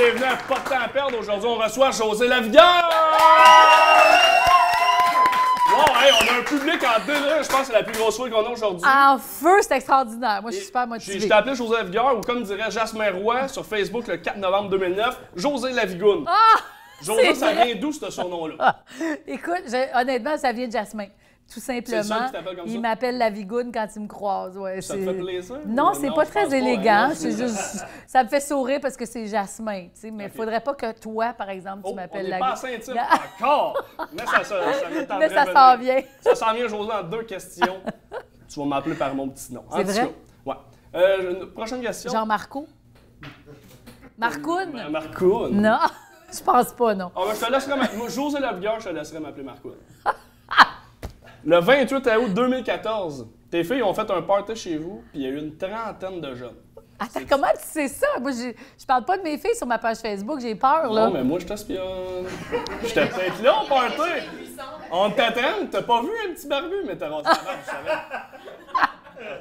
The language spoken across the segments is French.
bienvenue à Pas de temps à perdre. Aujourd'hui, on reçoit José Lavigueur! Wow, hey, on a un public en délire. Je pense que c'est la plus grosse foule qu'on a aujourd'hui. En feu, c'est extraordinaire. Moi, je suis super motivée. Je t'ai appelé José Lavigueur, ou comme dirait Jasmin Roy sur Facebook le 4 novembre 2009, José Lavigoune. Ah! José, ça vient d'où ce surnom-là? Ah. Écoute, honnêtement, ça vient de Jasmin. Tout simplement. C'est ça qui t'appelle comme ça? Il m'appelle Lavigoune quand il me croise. Ouais, Ça te fait plaisir? Non, c'est pas très élégant. Hein? C'est juste, ça me fait sourire parce que c'est Jasmin. Tu sais, mais il faudrait pas que toi, par exemple, tu m'appelles Lavigoune. On n'est pas assez intime encore! Mais ça s'en vient. Ça s'en vient, José, en 2 questions. Tu vas m'appeler par mon petit nom. C'est vrai? Ouais. Prochaine question. Jean-Marco? Marcoune? Marcoune? Non, je pense pas, non. Ah, ben, je te laisserai moi, José Lavigueur, je te laisserai m'appeler Marcoune. Le 28 août 2014, tes filles ont fait un party chez vous, puis il y a eu une trentaine de jeunes. Attends, comment tu sais ça? Moi, je parle pas de mes filles sur ma page Facebook, j'ai peur, là. Non, mais moi, je t'espionne. J'étais peut-être là au party. On t'attend, t'as pas vu un petit barbu, mais t'as rasé la barbe, je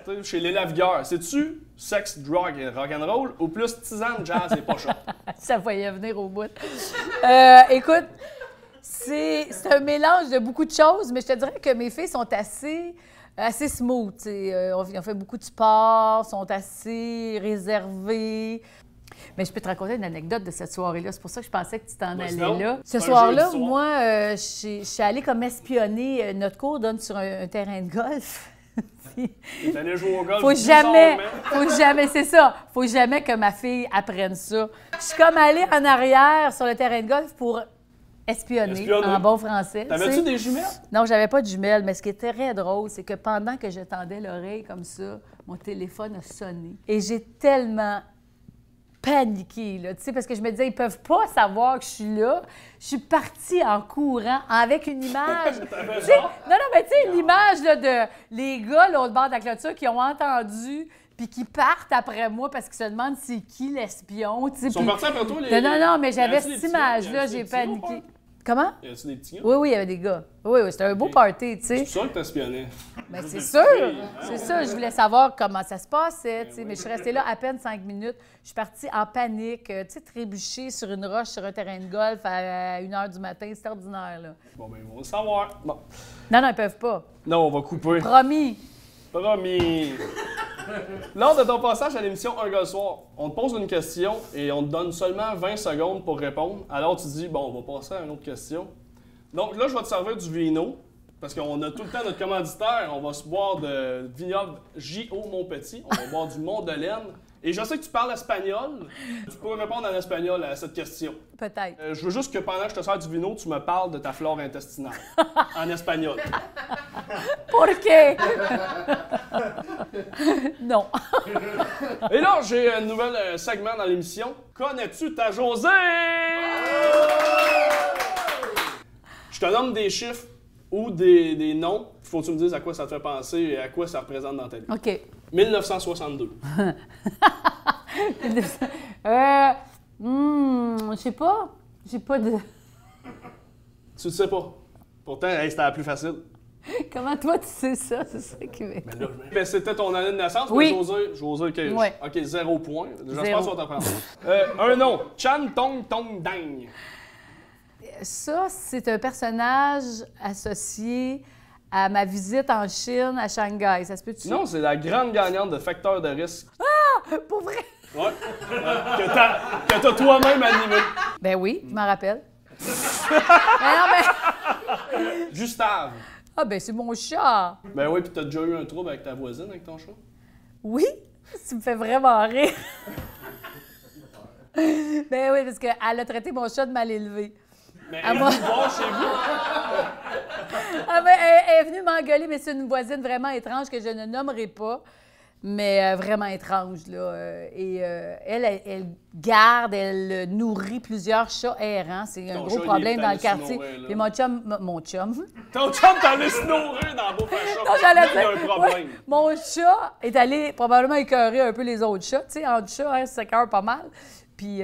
savais. Chez les Lavigueurs, c'est-tu sexe, drug et rock'n'roll ou plus tisane, jazz et pochon? Ça voyait venir au bout. Écoute, c'est un mélange de beaucoup de choses, mais je te dirais que mes filles sont assez smooth. On fait beaucoup de sport, sont assez réservées. Mais je peux te raconter une anecdote de cette soirée-là. C'est pour ça que je pensais que tu t'en allais là. Ce soir-là, moi, je suis allée comme espionner. Notre cours donne sur un terrain de golf. T'es allée jouer au golf. Faut jamais, c'est ça. Faut jamais que ma fille apprenne ça. Je suis comme allée en arrière sur le terrain de golf pour espionner. En bon français. T'avais-tu des jumelles? Non, j'avais pas de jumelles, mais ce qui est très drôle, c'est que pendant que je tendais l'oreille comme ça, mon téléphone a sonné. Et j'ai tellement paniqué, là, tu sais, parce que je me disais, ils peuvent pas savoir que je suis là. Je suis partie en courant avec une image. Non, mais tu sais, l'image là, de les gars, là, au bord de la clôture, qui ont entendu puis qui partent après moi parce qu'ils se demandent c'est qui l'espion. Ils sont partis après toi, les... Non, mais j'avais cette image-là, j'ai paniqué. Comment? Y a-tu des petits gars? Oui, il y avait des gars. Oui, c'était un beau party, tu sais. C'est sûr que t'espionnais. Bien, c'est sûr! C'est ça, je voulais savoir comment ça se passait, tu sais. Mais je suis restée là à peine 5 minutes. Je suis partie en panique, tu sais, trébucher sur une roche sur un terrain de golf à 1 h du matin. C'est ordinaire, là. Bon, ben, ils vont le savoir. Bon. Non, ils peuvent pas. Non, on va couper. Promis! Promis! Lors de ton passage à l'émission Un gars le soir, on te pose une question et on te donne seulement 20 secondes pour répondre. Alors tu dis, bon, on va passer à une autre question. Donc là, je vais te servir du vino, parce qu'on a tout le temps notre commanditaire. On va se boire de vignoble J.O. Montpetit. On va boire du Mont-de-Laine. Et je sais que tu parles espagnol. Tu pourrais répondre en espagnol à cette question. Peut-être. Je veux juste que pendant que je te sers du vino, tu me parles de ta flore intestinale. En espagnol. Pour qué? Non. Et là, j'ai un nouvel segment dans l'émission. Connais-tu ta Josée? Je te nomme des chiffres ou des noms. Il faut que tu me dises à quoi ça te fait penser et à quoi ça représente dans ta vie. OK. 1962. Je sais pas. J'ai pas de... Tu le sais pas. Pourtant, hey, c'était la plus facile. Comment toi, tu sais ça? C'est ça qui m'est... Ben, c'était ton année de naissance, oui. José, OK. Ouais. OK, 0 point. Je Zéro. pense qu'on t'apprend. Un nom. Chan Tong Tong Dang. Ça, c'est un personnage associé à ma visite en Chine, à Shanghai. Ça se peut-tu? Non, c'est la grande gagnante de Facteur de risque. Ah! Pour vrai? Ouais. Que t'as toi-même animé. Ben oui, je m'en rappelle. Mais non, mais... Gustave. Ah, ben c'est mon chat. Ben oui, puis t'as déjà eu un trouble avec ta voisine, avec ton chat? Oui? Tu me fais vraiment rire. Ben oui, parce qu'elle a traité mon chat de mal élevé. Mais elle est venue voir chez vous? Ah ben, elle est venue m'engueuler, mais c'est une voisine vraiment étrange que je ne nommerai pas, mais vraiment étrange, là. Elle garde, elle nourrit plusieurs chats errants. C'est un gros problème dans le quartier. Puis mon chum... Ton chum t'en laisse nourrir dans beau fashion. Non, j'allais dire, un problème. ouais, mon chat est allé probablement écœurer un peu les autres chats. Tu sais, entre chats, hein, ça s'écœure pas mal. Puis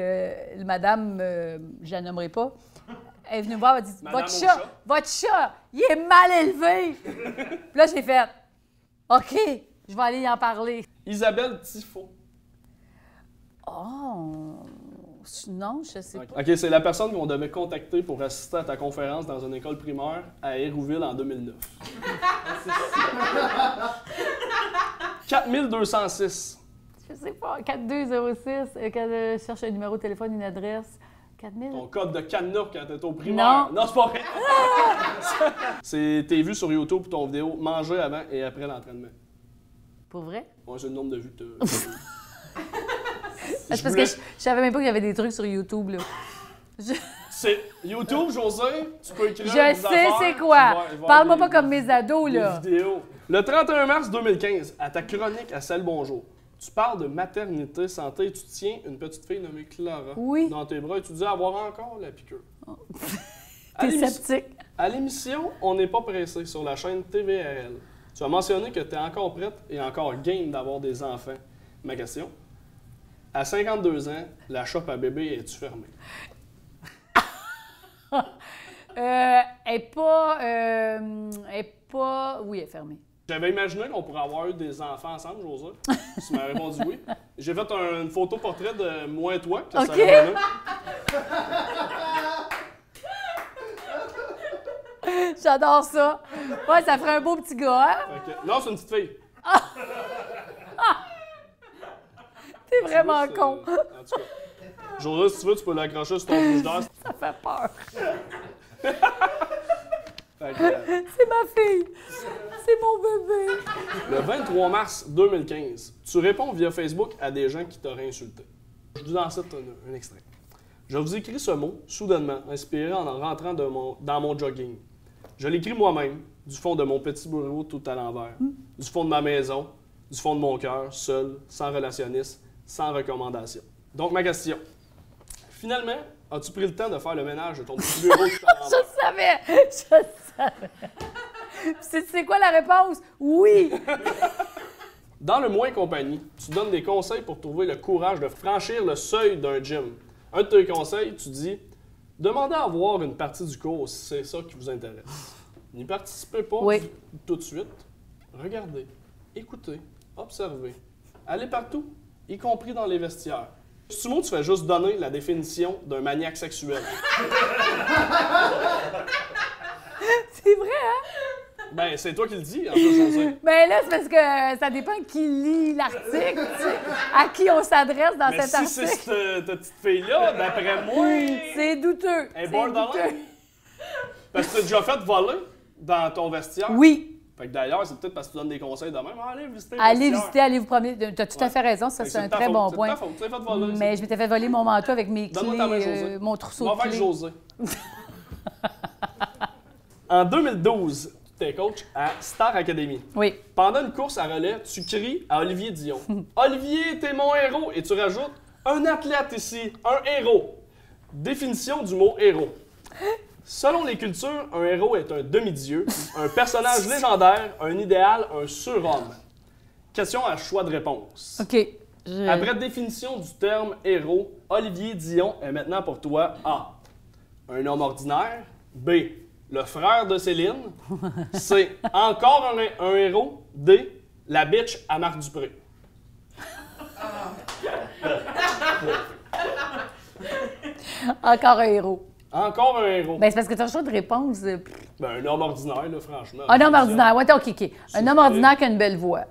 madame, je la nommerai pas, elle est venue me voir, elle m'a dit votre chat, il est mal élevé. Puis là, j'ai fait OK, je vais aller y en parler. Isabelle Tifo. Oh, Non, je sais pas. OK, c'est la personne qu'on devait contacter pour assister à ta conférence dans une école primaire à Hérouville en 2009. 4206. Je sais pas. 4206. Je cherche un numéro de téléphone, une adresse. 4000. Ton code de cadenas quand t'étais au primaire. Non, c'est pas vrai. C'est tes vues sur YouTube pour ton vidéo manger avant et après l'entraînement. Pour vrai? Ouais, c'est le nombre de vues que t'as. C'est parce que je savais même pas qu'il y avait des trucs sur YouTube, là. C'est YouTube, José, tu peux écrire. Je sais c'est quoi. Parle-moi pas comme mes ados, là. Des vidéos. Le 31 mars 2015, à ta chronique à Salut Bonjour, tu parles de maternité, santé et tu tiens une petite fille nommée Clara dans tes bras et tu dis avoir encore la piqûre. T'es sceptique. À l'émission On n'est pas pressé sur la chaîne TVRL, tu as mentionné que tu es encore prête et encore game d'avoir des enfants. Ma question, à 52 ans, la shop à bébé est-tu fermée? Elle est pas... Oui, elle est fermée. J'avais imaginé qu'on pourrait avoir eu des enfants ensemble, José. Tu m'as répondu oui. J'ai fait une photo portrait de moi et toi. Que OK. Ça revenait. J'adore ça. Ouais, ça ferait un beau petit gars, hein? Non, c'est une petite fille. T'es vraiment con. En tout cas. José, si tu veux, tu peux l'accrocher sur ton bouche d'air. Ça fait peur. C'est ma fille. C'est mon bébé. Le 23 mars 2015, tu réponds via Facebook à des gens qui t'auraient insulté. Je vous en cite un extrait. Je vous écris ce mot, soudainement, inspiré en rentrant dans mon jogging. Je l'écris moi-même, du fond de mon petit bureau tout à l'envers, du fond de ma maison, du fond de mon cœur, seul, sans relationniste, sans recommandation. Donc, ma question. Finalement, as-tu pris le temps de faire le ménage de ton petit bureau tout à l'envers? Je savais. C'est quoi la réponse? Oui. Dans le Moins Compagnie, tu donnes des conseils pour trouver le courage de franchir le seuil d'un gym. Un de tes conseils, tu dis « Demandez à voir une partie du cours si c'est ça qui vous intéresse. N'y participez pas tout de suite. Regardez, écoutez, observez. Allez partout, y compris dans les vestiaires. » Ce mot, tu fais juste donner la définition d'un maniaque sexuel. C'est vrai, hein? Ben, c'est toi qui le dis, en plus, José. Ben là, c'est parce que ça dépend qui lit l'article, tu sais, à qui on s'adresse dans cet article. Mais si c'est cette petite fille-là, d'après moi... C'est douteux. Elle est borderline. Parce que tu t'es déjà fait voler dans ton vestiaire. Oui. Fait que d'ailleurs, c'est peut-être parce que tu donnes des conseils de même. Allez visiter le Allez vestiaire. visiter, allez vous promener. Tu as tout à fait raison, ça c'est un très bon point. C'est ta faute, tu t'es fait voler. Mais je m'étais fait voler mon manteau avec mes Donne-moi ta main, José. clés, mon trousseau de clés. José. En 2012, tu es coach à Star Academy. Oui. Pendant une course à relais, tu cries à Olivier Dion. Olivier, t'es mon héros. Et tu rajoutes un athlète ici, un héros. Définition du mot héros. Selon les cultures, un héros est un demi-dieu, un personnage légendaire, un idéal, un surhomme. Question à choix de réponse. OK. Après définition du terme héros, Olivier Dion est maintenant pour toi A. Un homme ordinaire. B. Le frère de Céline. C. Encore un héros. D. La bitch à Marc Dupré. Encore un héros. Encore un héros. Ben, c'est parce que tu as le choix de réponse. Ben, un homme ordinaire, là, franchement. Un homme ordinaire. Ouais, OK. Un homme ordinaire qui a une belle voix.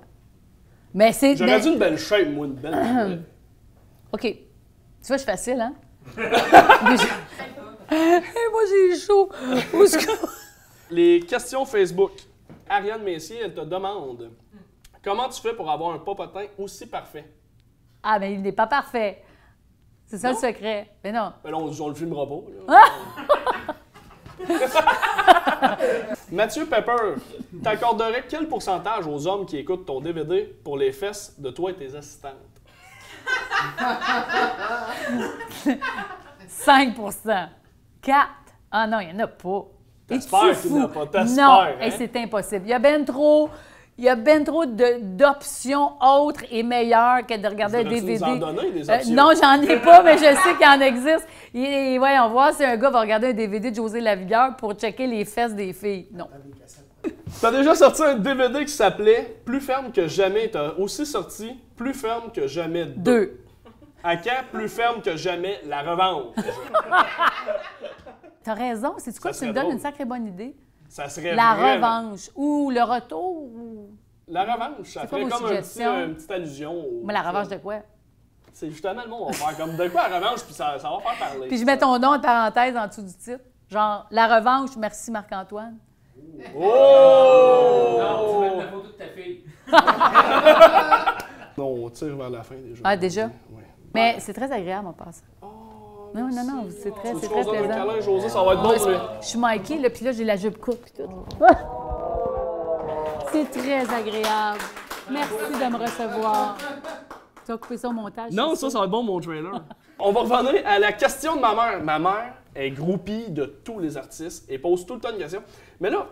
Mais c'est. J'aurais dit une belle shape, moi, une belle voix. OK. Tu vois, je suis facile, hein? Moi, j'ai chaud. Les questions Facebook. Ariane Messier, elle te demande comment tu fais pour avoir un popotin aussi parfait? Ah, mais il n'est pas parfait. C'est ça le secret. Mais non. Ben là, on le filmera pas. Là. Mathieu Pepper, t'accorderais quel pourcentage aux hommes qui écoutent ton DVD pour les fesses de toi et tes assistantes? 5 4 Ah non, il n'y en a pas. T'espères qu'il n'y en a pas. T'espères, non, hein? hey, c'est impossible. Il y a ben trop d'options autres et meilleures que de regarder un DVD. Nous en donner, des options? Non, j'en ai pas, mais je sais qu'il en existe. Et voyons voir si un gars va regarder un DVD de José Lavigueur pour checker les fesses des filles. Non. T'as déjà sorti un DVD qui s'appelait Plus ferme que jamais. T'as aussi sorti Plus ferme que jamais 2. À quand plus ferme que jamais la revanche? T'as raison. C'est quoi? Ça Tu me serait donnes drôle. une sacrée bonne idée. Ça serait La vraiment- revanche. Ou le retour. Ou... La revanche, ça C'est quoi ferait vos comme suggestions? une petite allusion. Mais la revanche de quoi? C'est justement le monde, on va faire comme de quoi la revanche, puis ça va faire parler. Puis je mets ton nom en parenthèse en dessous du titre. Genre, la revanche, merci Marc-Antoine. Oh! Non, tu mets la photo de ta fille. Non, on tire vers la fin déjà. Ah, déjà? Ouais. Mais c'est très agréable en passant. Oh, Non, merci. non, c'est très, Tu c'est veux très qu'on se donne un plaisant. câlin, José, ça va être bon pour lui. Je suis Mikey, là, puis là, j'ai la jupe courte puis tout. C'est très agréable. Merci de me recevoir. Tu vas couper ça au montage? Non, c'est ça va être bon, mon trailer. On va revenir à la question de ma mère. Ma mère est groupie de tous les artistes et pose tout le temps une question. Mais là,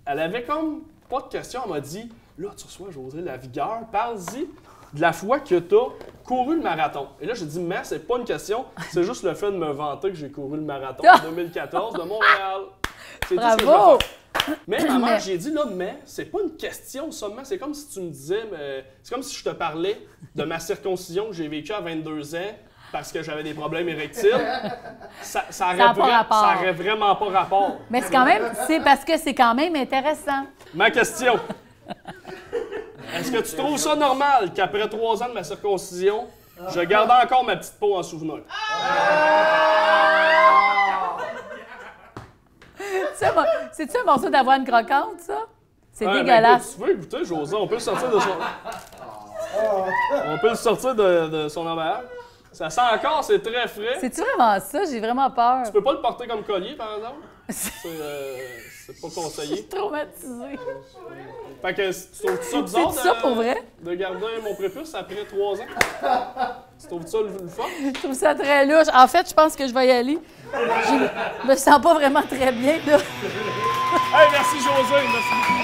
elle avait comme pas de question. Elle m'a dit, là, tu reçois José Lavigueur, parle-y de la fois que tu as couru le marathon. Et là, j'ai dit, mais c'est pas une question, c'est juste le fait de me vanter que j'ai couru le marathon en 2014 de Montréal. C'est tout ce que je veux Bravo! faire. Mais ma mère, j'ai dit là, mais c'est pas une question seulement. C'est comme si tu me disais, c'est comme si je te parlais de ma circoncision que j'ai vécue à 22 ans parce que j'avais des problèmes érectiles. Ça a pas rapport. ça aurait vraiment pas rapport. Mais c'est quand même, c'est parce que c'est quand même intéressant. Ma question. Est-ce que tu trouves ça normal qu'après 3 ans de ma circoncision, je garde encore ma petite peau en souvenir? C'est-tu un morceau d'avoine croquante, ça? C'est Ouais, ben, dégueulasse. écoute, tu veux écouter, José, on peut le sortir de son... On peut le sortir de son emballage. Ça sent encore, c'est très frais. C'est-tu vraiment ça? J'ai vraiment peur. Tu peux pas le porter comme collier, par exemple? C'est pas Je conseillé. suis traumatisée. Fait que tu trouves ça bizarre C'est ça pour vrai? de garder mon prépuce après 3 ans? Tu trouves ça le fun? Je trouve ça très louche. En fait, je pense que je vais y aller. Je me sens pas vraiment très bien, là. Hey, merci José, merci beaucoup.